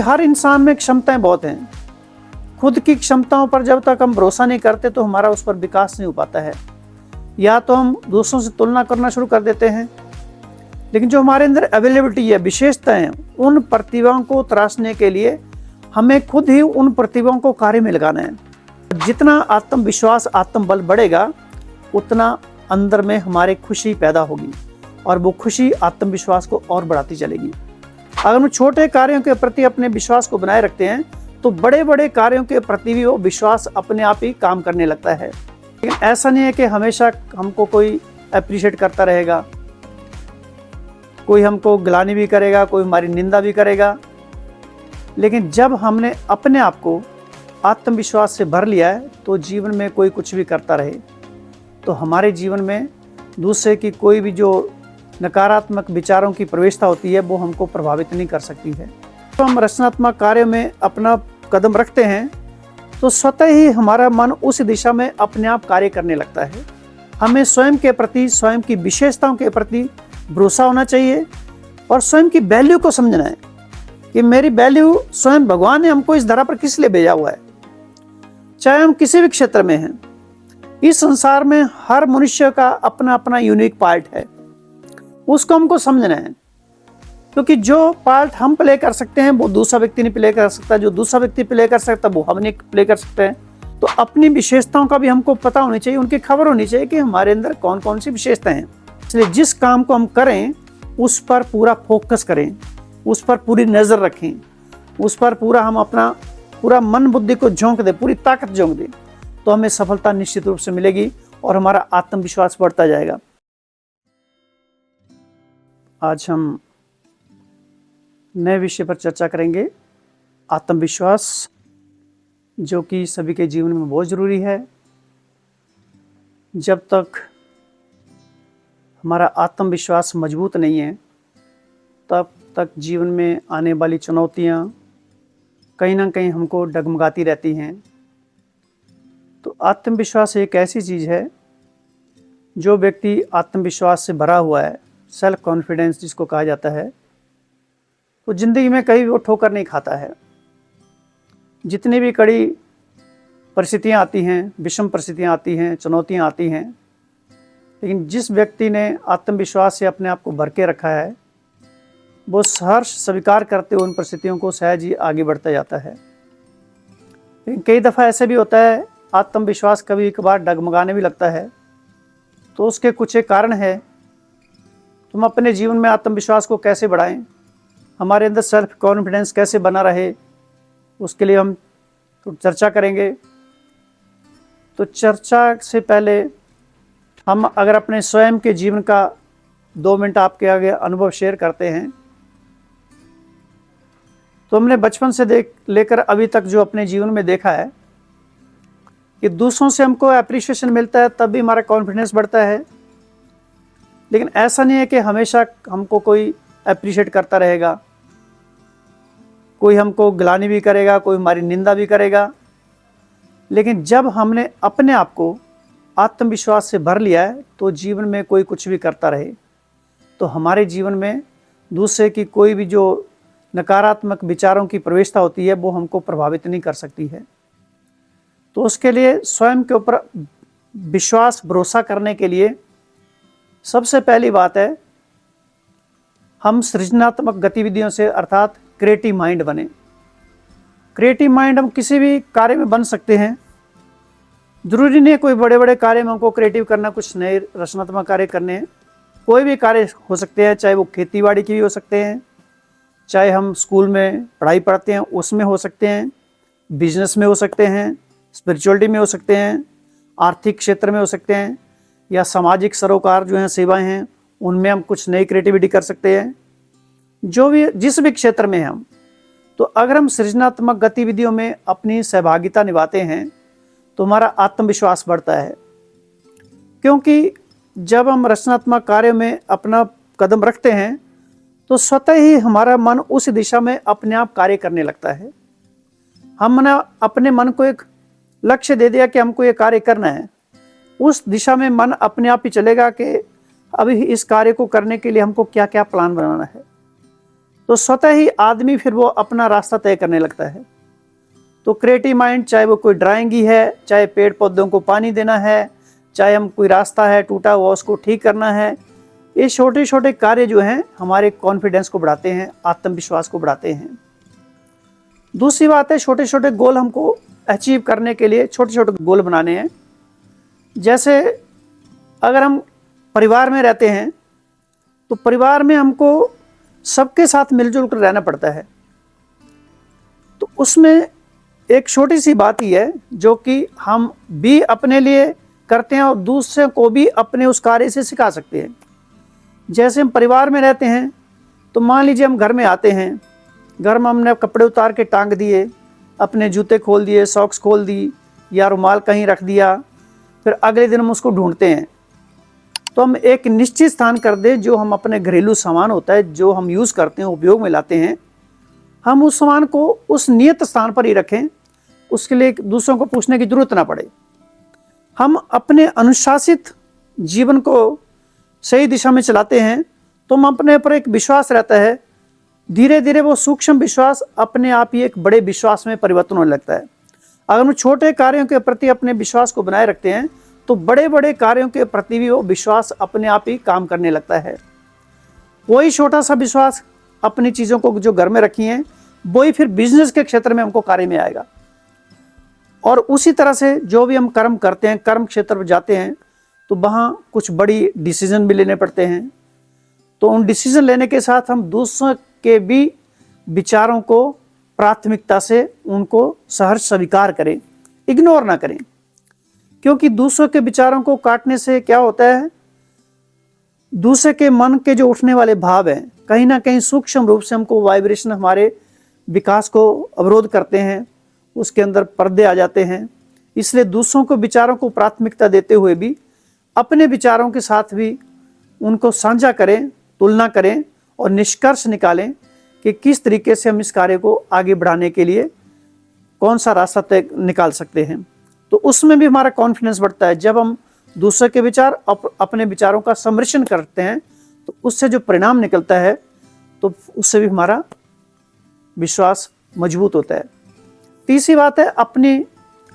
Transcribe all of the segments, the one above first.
हर इंसान में क्षमताएं बहुत हैं। खुद की क्षमताओं पर जब तक हम भरोसा नहीं करते तो हमारा उस पर विकास नहीं हो पाता है। या तो हम दूसरों से तुलना करना शुरू कर देते हैं, लेकिन जो हमारे अंदर अवेलेबिलिटी है, विशेषताएं, उन प्रतिभाओं को तराशने के लिए हमें खुद ही उन प्रतिभाओं को कार्य में लगाना है। जितना आत्मविश्वास, आत्मबल बढ़ेगा, उतना अंदर में हमारे खुशी पैदा होगी और वो खुशी आत्मविश्वास को और बढ़ाती चलेगी। अगर हम छोटे कार्यों के प्रति अपने विश्वास को बनाए रखते हैं तो बड़े बड़े कार्यों के प्रति भी वो विश्वास अपने आप ही काम करने लगता है। लेकिन ऐसा नहीं है कि हमेशा हमको कोई अप्रिशिएट करता रहेगा, कोई हमको गिलानी भी करेगा, कोई हमारी निंदा भी करेगा। लेकिन जब हमने अपने आप को आत्मविश्वास से भर लिया है तो जीवन में कोई कुछ भी करता रहे तो हमारे जीवन में दूसरे की कोई भी जो नकारात्मक विचारों की प्रवेशता होती है वो हमको प्रभावित नहीं कर सकती है। तो हम रचनात्मक कार्य में अपना कदम रखते हैं तो स्वतः ही हमारा मन उस दिशा में अपने आप कार्य करने लगता है। हमें स्वयं के प्रति, स्वयं की विशेषताओं के प्रति भरोसा होना चाहिए और स्वयं की वैल्यू को समझना है कि मेरी वैल्यू स्वयं भगवान ने हमको इस धरा पर किस लिए भेजा हुआ है। चाहे हम किसी भी क्षेत्र में हैं, इस संसार में हर मनुष्य का अपना अपना यूनिक पार्ट है, उसको हमको समझना है। क्योंकि जो पार्ट हम प्ले कर सकते हैं वो दूसरा व्यक्ति नहीं प्ले कर सकता, जो दूसरा व्यक्ति प्ले कर सकता वो हम नहीं प्ले कर सकते हैं। तो अपनी विशेषताओं का भी हमको पता होनी चाहिए, उनकी खबर होनी चाहिए कि हमारे अंदर कौन कौन सी विशेषताएं हैं। इसलिए जिस काम को हम करें उस पर पूरा फोकस करें, उस पर पूरी नज़र रखें, उस पर पूरा हम अपना पूरा मन बुद्धि को झोंक दें, पूरी ताकत झोंक दें, तो हमें सफलता निश्चित रूप से मिलेगी और हमारा आत्मविश्वास बढ़ता जाएगा। आज हम नए विषय पर चर्चा करेंगे, आत्मविश्वास, जो कि सभी के जीवन में बहुत ज़रूरी है। जब तक हमारा आत्मविश्वास मजबूत नहीं है तब तक जीवन में आने वाली चुनौतियां कहीं ना कहीं हमको डगमगाती रहती हैं। तो आत्मविश्वास एक ऐसी चीज़ है, जो व्यक्ति आत्मविश्वास से भरा हुआ है, सेल्फ कॉन्फिडेंस जिसको कहा जाता है, तो ज़िंदगी में कहीं वो ठोकर नहीं खाता है। जितनी भी कड़ी परिस्थितियाँ आती हैं, विषम परिस्थितियाँ आती हैं, चुनौतियाँ आती हैं, लेकिन जिस व्यक्ति ने आत्मविश्वास से अपने आप को भर के रखा है वो हर्ष स्वीकार करते हुए उन परिस्थितियों को सहज ही आगे बढ़ता जाता है। लेकिन कई दफ़ा ऐसे भी होता है, आत्मविश्वास कभी कभार डगमगाने भी लगता है। तो उसके कुछ एक कारण है। तुम अपने जीवन में आत्मविश्वास को कैसे बढ़ाएं, हमारे अंदर सेल्फ कॉन्फिडेंस कैसे बना रहे, उसके लिए हम तो चर्चा करेंगे। तो चर्चा से पहले हम अगर अपने स्वयं के जीवन का 2 मिनट आपके आगे अनुभव शेयर करते हैं, तो हमने बचपन से लेकर अभी तक जो अपने जीवन में देखा है कि दूसरों से हमको अप्रिशिएशन मिलता है तब भी हमारा कॉन्फिडेंस बढ़ता है। लेकिन ऐसा नहीं है कि हमेशा हमको कोई अप्रिशिएट करता रहेगा, कोई हमको गिलानी भी करेगा, कोई हमारी निंदा भी करेगा। लेकिन जब हमने अपने आप को आत्मविश्वास से भर लिया है तो जीवन में कोई कुछ भी करता रहे तो हमारे जीवन में दूसरे की कोई भी जो नकारात्मक विचारों की प्रवेशता होती है वो हमको प्रभावित नहीं कर सकती है। तो उसके लिए स्वयं के ऊपर विश्वास, भरोसा करने के लिए सबसे पहली बात है, हम सृजनात्मक गतिविधियों से, अर्थात क्रिएटिव माइंड बने। क्रिएटिव माइंड हम किसी भी कार्य में बन सकते हैं। जरूरी नहीं है कोई बड़े बड़े कार्य में हमको क्रिएटिव करना, कुछ नए रचनात्मक कार्य करने हैं। कोई भी कार्य हो सकते हैं, चाहे वो खेती बाड़ी की भी हो सकते हैं, चाहे हम स्कूल में पढ़ाई पढ़ते हैं उसमें हो सकते हैं, बिजनेस में हो सकते हैं, स्पिरिचुअलिटी में हो सकते हैं, आर्थिक क्षेत्र में हो सकते हैं, या सामाजिक सरोकार जो हैं, सेवाएं हैं, उनमें हम कुछ नई क्रिएटिविटी कर सकते हैं। जो भी, जिस भी क्षेत्र में हम, तो अगर हम सृजनात्मक गतिविधियों में अपनी सहभागिता निभाते हैं तो हमारा आत्मविश्वास बढ़ता है। क्योंकि जब हम रचनात्मक कार्य में अपना कदम रखते हैं तो स्वतः ही हमारा मन उस दिशा में अपने आप कार्य करने लगता है। हमने अपने मन को एक लक्ष्य दे दिया कि हमको ये कार्य करना है, उस दिशा में मन अपने आप ही चलेगा कि अभी इस कार्य को करने के लिए हमको क्या क्या प्लान बनाना है। तो स्वतः ही आदमी फिर वो अपना रास्ता तय करने लगता है। तो क्रिएटिव माइंड, चाहे वो कोई ड्राइंग ही है, चाहे पेड़ पौधों को पानी देना है, चाहे हम कोई रास्ता है टूटा हुआ उसको ठीक करना है, ये छोटे छोटे कार्य जो हैं हमारे कॉन्फिडेंस को बढ़ाते हैं, आत्मविश्वास को बढ़ाते हैं। दूसरी बात है, छोटे छोटे गोल हमको अचीव करने के लिए छोटे छोटे गोल बनाने हैं। जैसे अगर हम परिवार में रहते हैं तो परिवार में हमको सबके साथ मिलजुल कर रहना पड़ता है। तो उसमें एक छोटी सी बात ही है जो कि हम भी अपने लिए करते हैं और दूसरे को भी अपने उस कार्य से सिखा सकते हैं। जैसे हम परिवार में रहते हैं तो मान लीजिए हम घर में आते हैं, घर में हमने कपड़े उतार के टांग दिए, अपने जूते खोल दिए, सॉक्स खोल दी या रुमाल कहीं रख दिया, फिर अगले दिन हम उसको ढूंढते हैं। तो हम एक निश्चित स्थान कर दें, जो हम अपने घरेलू सामान होता है जो हम यूज़ करते हैं, उपयोग में लाते हैं, हम उस सामान को उस नियत स्थान पर ही रखें, उसके लिए दूसरों को पूछने की जरूरत ना पड़े। हम अपने अनुशासित जीवन को सही दिशा में चलाते हैं तो हम अपने पर एक विश्वास रहता है, धीरे धीरे वो सूक्ष्म विश्वास अपने आप ही एक बड़े विश्वास में परिवर्तन होने लगता है। अगर हम छोटे कार्यों के प्रति अपने विश्वास को बनाए रखते हैं तो बड़े बड़े कार्यों के प्रति भी वो विश्वास अपने आप ही काम करने लगता है। वही छोटा सा विश्वास अपनी चीज़ों को जो घर में रखी हैं वही फिर बिजनेस के क्षेत्र में हमको कार्य में आएगा। और उसी तरह से जो भी हम कर्म करते हैं, कर्म क्षेत्र पर जाते हैं तो वहाँ कुछ बड़ी डिसीजन भी लेने पड़ते हैं। तो उन डिसीजन लेने के साथ हम दूसरों के भी विचारों को प्राथमिकता से उनको सहर्ष स्वीकार करें, इग्नोर ना करें। क्योंकि दूसरों के विचारों को काटने से क्या होता है, दूसरे के मन के जो उठने वाले भाव हैं कहीं ना कहीं सूक्ष्म रूप से हमको वाइब्रेशन हमारे विकास को अवरोध करते हैं, उसके अंदर पर्दे आ जाते हैं। इसलिए दूसरों को विचारों को प्राथमिकता देते हुए भी अपने विचारों के साथ भी उनको साझा करें, तुलना करें और निष्कर्ष निकालें कि किस तरीके से हम इस कार्य को आगे बढ़ाने के लिए कौन सा रास्ता तय निकाल सकते हैं। तो उसमें भी हमारा कॉन्फिडेंस बढ़ता है। जब हम दूसरे के विचार अपने विचारों का सम्मिश्रण करते हैं तो उससे जो परिणाम निकलता है तो उससे भी हमारा विश्वास मजबूत होता है। तीसरी बात है अपनी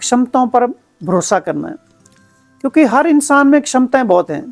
क्षमताओं पर भरोसा करना है। क्योंकि हर इंसान में क्षमताएं बहुत हैं।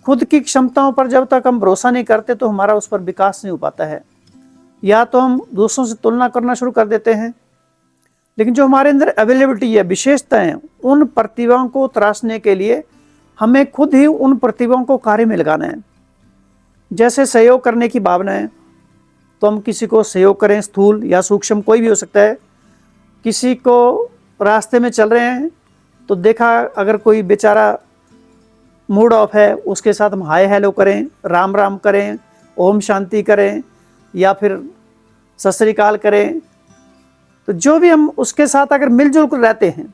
खुद की क्षमताओं पर जब तक हम भरोसा नहीं करते तो हमारा उस पर विकास नहीं हो पाता है। या तो हम दूसरों से तुलना करना शुरू कर देते हैं, लेकिन जो हमारे अंदर अवेलेबिलिटी है, विशेषताएं हैं, उन प्रतिभाओं को तराशने के लिए हमें खुद ही उन प्रतिभाओं को कार्य में लगाना है। जैसे सहयोग करने की भावना है तो हम किसी को सहयोग करें, स्थूल या सूक्ष्म कोई भी हो सकता है। किसी को रास्ते में चल रहे हैं तो देखा अगर कोई बेचारा मूड ऑफ है, उसके साथ हम हाय हेलो करें, राम राम करें, ओम शांति करें या फिर सत श्री अकाल करें। तो जो भी हम उसके साथ अगर मिलजुल कर रहते हैं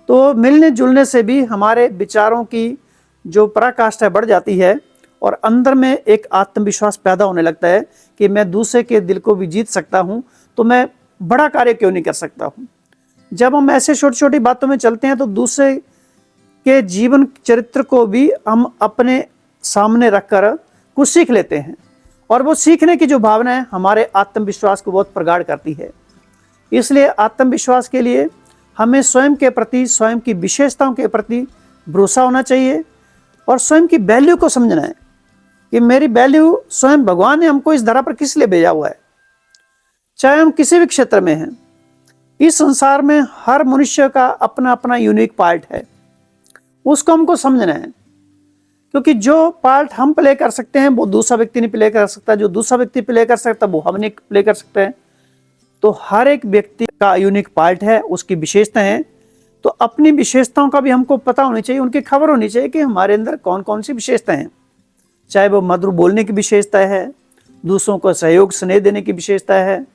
तो मिलने जुलने से भी हमारे विचारों की जो पराकाष्ठा बढ़ जाती है और अंदर में एक आत्मविश्वास पैदा होने लगता है कि मैं दूसरे के दिल को भी जीत सकता हूँ, तो मैं बड़ा कार्य क्यों नहीं कर सकता हूँ। जब हम ऐसे छोटी छोटी बातों में चलते हैं तो दूसरे के जीवन चरित्र को भी हम अपने सामने रखकर कुछ सीख लेते हैं और वो सीखने की जो भावना है हमारे आत्मविश्वास को बहुत प्रगाढ़ करती है। इसलिए आत्मविश्वास के लिए हमें स्वयं के प्रति, स्वयं की विशेषताओं के प्रति भरोसा होना चाहिए और स्वयं की वैल्यू को समझना है कि मेरी वैल्यू स्वयं भगवान ने हमको इस धरा पर किस लिए भेजा हुआ है। चाहे हम किसी भी क्षेत्र में हैं, इस संसार में हर मनुष्य का अपना अपना यूनिक पार्ट है, उसको हमको समझना है। क्योंकि जो पार्ट हम प्ले कर सकते हैं वो दूसरा व्यक्ति नहीं प्ले कर सकता, जो दूसरा व्यक्ति प्ले कर सकता वो हम नहीं प्ले कर सकते हैं। तो हर एक व्यक्ति का यूनिक पार्ट है, उसकी विशेषताएं हैं। तो अपनी विशेषताओं का भी हमको पता होनी चाहिए, उनकी खबर होनी चाहिए कि हमारे अंदर कौन कौन सी विशेषताएं हैं। चाहे वो मधुर बोलने की विशेषता है, दूसरों को सहयोग स्नेह देने की विशेषता है,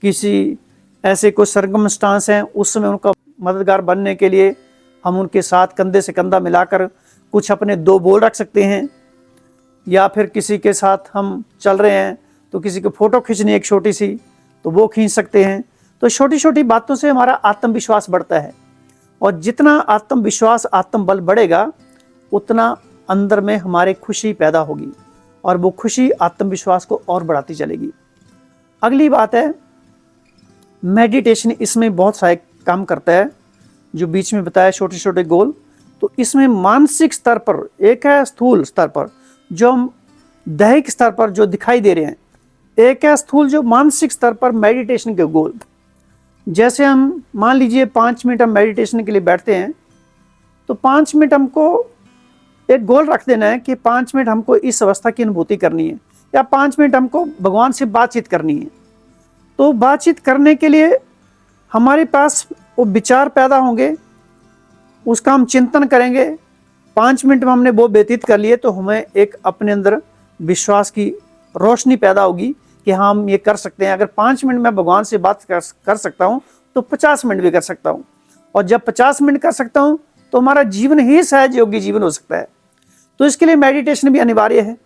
किसी ऐसे कोई सरकमस्टांस हैं उसमें उनका मददगार बनने के लिए हम उनके साथ कंधे से कंधा मिलाकर कुछ अपने दो बोल रख सकते हैं। या फिर किसी के साथ हम चल रहे हैं तो किसी को फोटो खींचनी एक छोटी सी तो वो खींच सकते हैं। तो छोटी छोटी बातों से हमारा आत्मविश्वास बढ़ता है और जितना आत्मविश्वास, आत्मबल बढ़ेगा उतना अंदर में हमारे खुशी पैदा होगी और वो खुशी आत्मविश्वास को और बढ़ाती चलेगी। अगली बात है मेडिटेशन, इसमें बहुत सारे काम करता है, जो बीच में बताया छोटे छोटे गोल। तो इसमें मानसिक स्तर पर एक है, स्थूल स्तर पर जो हम दैहिक स्तर पर जो दिखाई दे रहे हैं, एक है स्थूल जो मानसिक स्तर पर मेडिटेशन के गोल। जैसे हम मान लीजिए 5 मिनट हम मेडिटेशन के लिए बैठते हैं, तो 5 मिनट हमको एक गोल रख देना है कि 5 मिनट हमको इस अवस्था की अनुभूति करनी है, या 5 मिनट हमको भगवान से बातचीत करनी है। तो बातचीत करने के लिए हमारे पास वो विचार पैदा होंगे, उसका हम चिंतन करेंगे। 5 मिनट में हमने वो व्यतीत कर लिए तो हमें एक अपने अंदर विश्वास की रोशनी पैदा होगी कि हाँ हम ये कर सकते हैं। अगर 5 मिनट में भगवान से बात कर सकता हूँ तो 50 मिनट भी कर सकता हूँ, और जब 50 मिनट कर सकता हूँ तो हमारा जीवन ही सहज योगी जीवन हो सकता है। तो इसके लिए मेडिटेशन भी अनिवार्य है।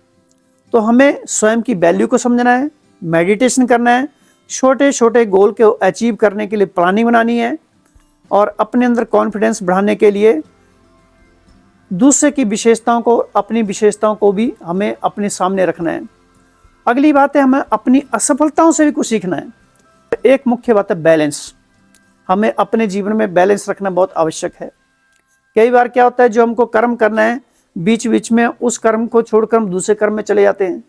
तो हमें स्वयं की वैल्यू को समझना है, मेडिटेशन करना है, छोटे छोटे गोल को अचीव करने के लिए प्लानिंग बनानी है, और अपने अंदर कॉन्फिडेंस बढ़ाने के लिए दूसरे की विशेषताओं को, अपनी विशेषताओं को भी हमें अपने सामने रखना है। अगली बात है हमें अपनी असफलताओं से भी कुछ सीखना है। एक मुख्य बात है बैलेंस। हमें अपने जीवन में बैलेंस रखना बहुत आवश्यक है। कई बार क्या होता है, जो हमको कर्म करना है बीच बीच में उस कर्म को छोड़कर हम दूसरे कर्म में चले जाते हैं,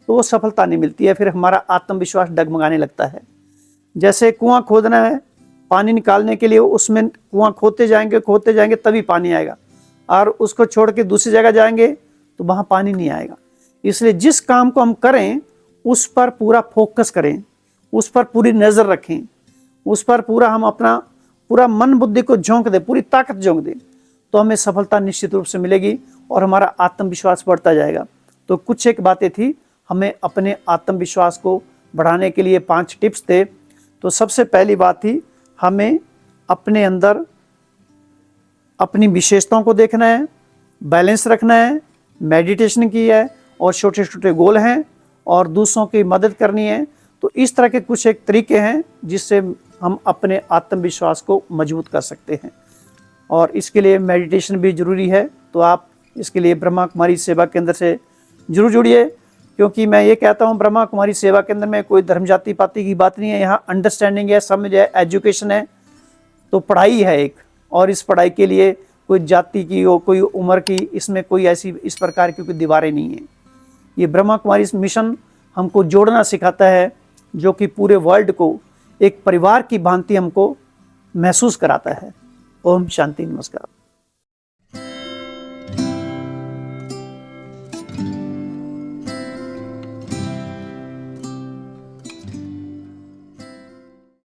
तो वो सफलता नहीं मिलती है, फिर हमारा आत्मविश्वास डगमगाने लगता है। जैसे कुआं खोदना है, पानी निकालने के लिए उसमें कुआं खोदते जाएंगे तभी पानी आएगा, और उसको छोड़ के दूसरी जगह जाएंगे तो वहाँ पानी नहीं आएगा। इसलिए जिस काम को हम करें उस पर पूरा फोकस करें, उस पर पूरी नज़र रखें, उस पर पूरा हम अपना पूरा मन बुद्धि को झोंक दें, पूरी ताकत झोंक दें, तो हमें सफलता निश्चित रूप से मिलेगी और हमारा आत्मविश्वास बढ़ता जाएगा। तो कुछ एक बातें थी, हमें अपने आत्मविश्वास को बढ़ाने के लिए 5 टिप्स थे। तो सबसे पहली बात थी हमें अपने अंदर अपनी विशेषताओं को देखना है, बैलेंस रखना है, मेडिटेशन की है, और छोटे छोटे गोल हैं, और दूसरों की मदद करनी है। तो इस तरह के कुछ एक तरीके हैं जिससे हम अपने आत्मविश्वास को मजबूत कर सकते हैं, और इसके लिए मेडिटेशन भी ज़रूरी है। तो आप इसके लिए ब्रह्मा कुमारी सेवा केंद्र से जरूर जुड़िए, क्योंकि मैं ये कहता हूँ ब्रह्मा कुमारी सेवा केंद्र में कोई धर्म जाति पाति की बात नहीं है। यहाँ अंडरस्टैंडिंग है, समझ है, एजुकेशन है, तो पढ़ाई है एक, और इस पढ़ाई के लिए कोई जाति की हो, कोई उम्र की, इसमें कोई ऐसी इस प्रकार की कोई दीवारें नहीं है। ये ब्रह्मा कुमारी मिशन हमको जोड़ना सिखाता है, जो कि पूरे वर्ल्ड को एक परिवार की भांति हमको महसूस कराता है। ओम शांति, नमस्कार।